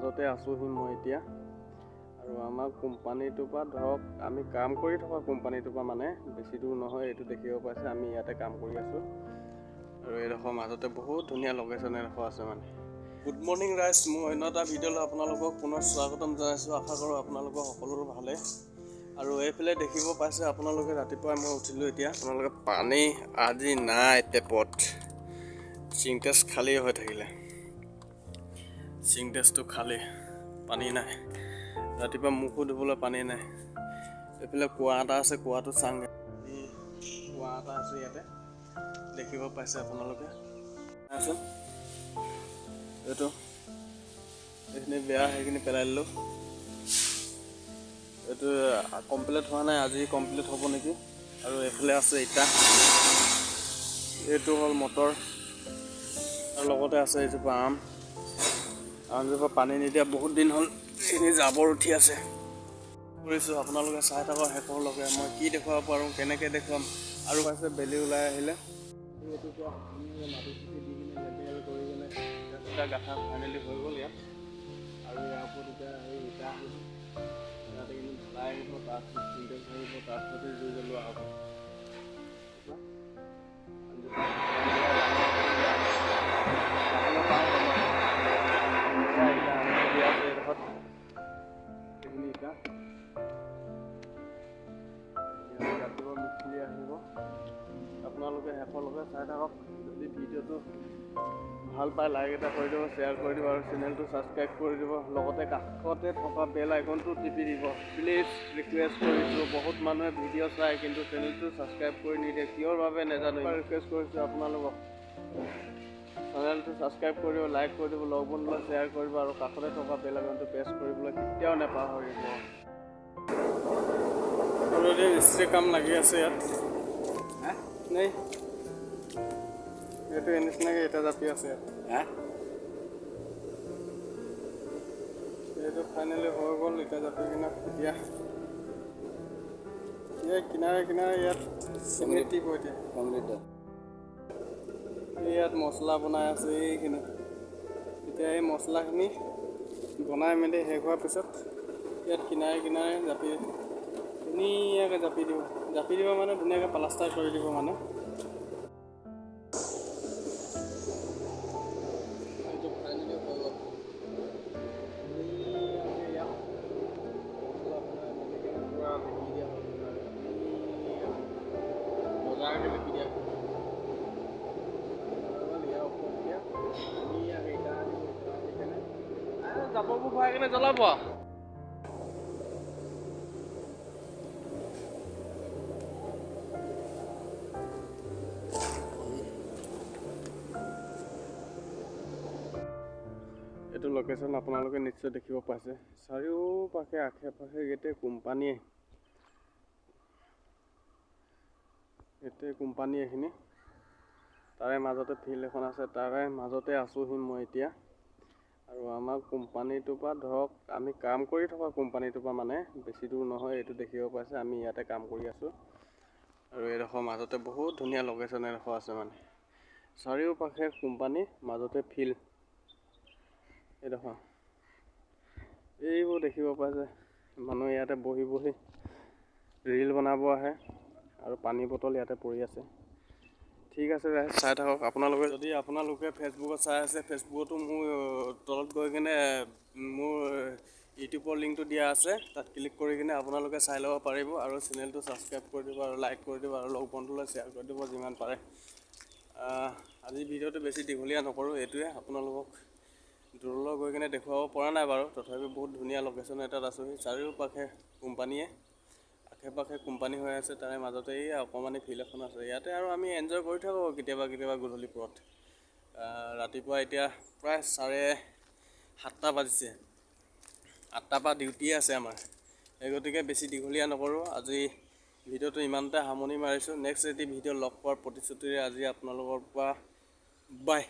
মাজতে আছোহি মই এতিয়া। আৰু আমাৰ কোম্পানীটোৰ পৰা ধৰক আমি কাম কৰি থকা কোম্পানীটোৰ পৰা মানে বেছি দূৰ নহয়, এইটো দেখিব পাইছে আমি ইয়াতে কাম কৰি আছোঁ। আৰু এইডোখৰ মাজতে বহুত ধুনীয়া লোকেশ্যন এডোখৰ আছে মানে। গুড মৰ্ণিং ৰাইজ, মোৰ অন্য এটা ভিডিঅ'লৈ আপোনালোকক পুনৰ স্বাগতম জনাইছোঁ। আশা কৰোঁ আপোনালোকৰ সকলোৰে ভালে। আৰু এইফালে দেখিব পাইছে আপোনালোকে ৰাতিপুৱাই মই উঠিলোঁ এতিয়া। আপোনালোকে পানী আজি নাই টেপত, চিংটেক্স খালী হৈ থাকিলে, চিংটেক্সটো খালী, পানী নাই। ৰাতিপুৱা মুখো ধুবলৈ পানী নাই। এইফালে কুঁৱা এটা আছে, কুঁৱাটো চাংগে। কুঁৱা এটা আছে ইয়াতে দেখিব পাইছে আপোনালোকে। আচোন এইটো এইখিনি বেয়া, সেইখিনি পেলাই দিলোঁ। এইটো কমপ্লিট হোৱা নাই, আজি কমপ্লিট হ'ব নেকি। আৰু এইফালে আছে ইটা, এইটো হ'ল মটৰ, আৰু লগতে আছে এইজোপা আমজোপা পানী নিদিয়া বহুত দিন হ'ল, এইখিনি জাবৰ উঠি আছে। কৰিছোঁ আপোনালোকে চাই থাকক শেষৰলৈকে, মই কি দেখুৱাব পাৰোঁ, কেনেকৈ দেখুৱাম। আৰু পাইছে বেলি ওলাই আহিলে। এইটো পৰা মাটি চাটি দি কিনে লেবেল কৰি কিনে এটা গাঠা ফাইনেলি হৈ গ'ল ইয়াত। আৰু ইয়াৰ ওপৰত এতিয়া সেই ইটা আহিব, ইয়াত এইখিনি ঢলাই আহিব, তাৰপিছত চিন্টেক্স আহিব, তাৰপিছত জুই জ্বলোৱা হ'ব। আহিব, আপোনালোকে শেষলৈকে চাই থাকক। যদি ভিডিঅ'টো ভাল পায় লাইক এটা কৰি দিব, শ্বেয়াৰ কৰি দিব, আৰু চেনেলটো ছাবস্ক্ৰাইব কৰি দিব। লগতে কাষতে থকা বেল আইকনটো টিপি দিব। প্লিজ ৰিকুৱেষ্ট কৰিছোঁ, বহুত মানুহে ভিডিঅ' চায় কিন্তু চেনেলটো ছাবস্ক্ৰাইব কৰি নিদিয়ে, কিয়ৰ বাবে নাজানো। ৰিকুৱেষ্ট কৰিছোঁ আপোনালোকক, চেনেলটো ছাবস্ক্ৰাইব কৰিব, লাইক কৰি দিব, লগ বন্ধুলৈ শ্বেয়াৰ কৰিব, আৰু কাষতে থকা বেল আইকনটো প্ৰেছ কৰিবলৈ কেতিয়াও নাপাহৰিব। অলৰেডি মিস্ত্ৰী কাম লাগি আছে ইয়াত। নেই এইটো নিচিনাকৈ এটা জাপি আছে ইয়াত। এইটো ফাইনেলি হৈ গ'ল ইটা জাপি কিনে। এতিয়া কিনাৰে কিনাৰে ইয়াত চিমেণ্ট দিব। এতিয়া ইয়াত মছলা বনাই আছে এইখিনি। এতিয়া এই মছলাখিনি বনাই মেলি শেষ হোৱাৰ পিছত ইয়াত কিনাৰে কিনাৰে জাপি ধুনীয়াকৈ জাপি দিব মানে ধুনীয়াকৈ প্লাষ্টাৰ কৰি দিব মানে। এইটো ফাইনেলি হৈ গ'ল। বজাৰকে লিপি দিয়া জাবৰবোৰ ভৰাই কিনে জ্বলাব। এইটো লোকেশ্যন আপোনালোকে নিশ্চয় দেখিব পাইছে। চাৰিওপাশে আশে পাশে গোটেই কোম্পানী এইখিনি। তাৰে মাজতে ফিল্ড এখন আছে, তাৰে মাজতে আছোহি মই এতিয়া। আৰু আমাৰ কোম্পানীটোৰ পৰা ধৰক আমি কাম কৰি থকা কোম্পানীটোৰ পৰা মানে বেছি দূৰ নহয়, এইটো দেখিব পাইছে আমি ইয়াতে কাম কৰি আছোঁ। আৰু এইডোখৰ মাজতে বহুত ধুনীয়া লোকেশ্যন এডোখৰ আছে মানে। চাৰিওপাশে কোম্পানী, মাজতে ফিল্ড। এইবোৰ দেখিব পাইছে, মানুহ ইয়াতে বহি বহি ৰীল বনাব আহে, আৰু পানী বটল ইয়াতে পৰি আছে। ঠিক আছে চাই থাকক আপোনালোকে। যদি আপোনালোকে ফেচবুকত চাই আছে, ফেচবুকতো মোৰ তলত গৈ কিনে মোৰ ইউটিউবৰ লিংকটো দিয়া আছে, তাত ক্লিক কৰি কিনে আপোনালোকে চাই ল'ব পাৰিব। আৰু চেনেলটো ছাবস্ক্ৰাইব কৰি দিব, আৰু লাইক কৰি দিব, আৰু লগ বন্ধুলৈ শ্বেয়াৰ কৰি দিব যিমান পাৰে। আজি ভিডিঅ'টো বেছি দীঘলীয়া নকৰোঁ, এইটোৱে আপোনালোকক দূৰলৈ গৈ কিনে দেখুৱাব পৰা নাই বাৰু, তথাপি বহুত ধুনীয়া লোকেশ্যন এটাত আছোঁহি। চাৰিওপাশে কোম্পানীয়ে, আশে পাশে কোম্পানী হৈ আছে, তাৰে মাজতে এই অকণমানি ফিল্ড এখন আছে। ইয়াতে আৰু আমি এনজয় কৰি থাকোঁ কেতিয়াবা গধূলি পৰত। ৰাতিপুৱা এতিয়া প্ৰায় 7:30 বাজিছে, 8টাৰ পৰা ডিউটি আছে আমাৰ। সেই গতিকে বেছি দীঘলীয়া নকৰোঁ, আজি ভিডিঅ'টো ইমানতে সামৰণি মাৰিছোঁ। নেক্সট এটি ভিডিঅ' লগ পোৱাৰ প্ৰতিশ্ৰুতিৰে আজি আপোনালোকৰ পৰা বাই।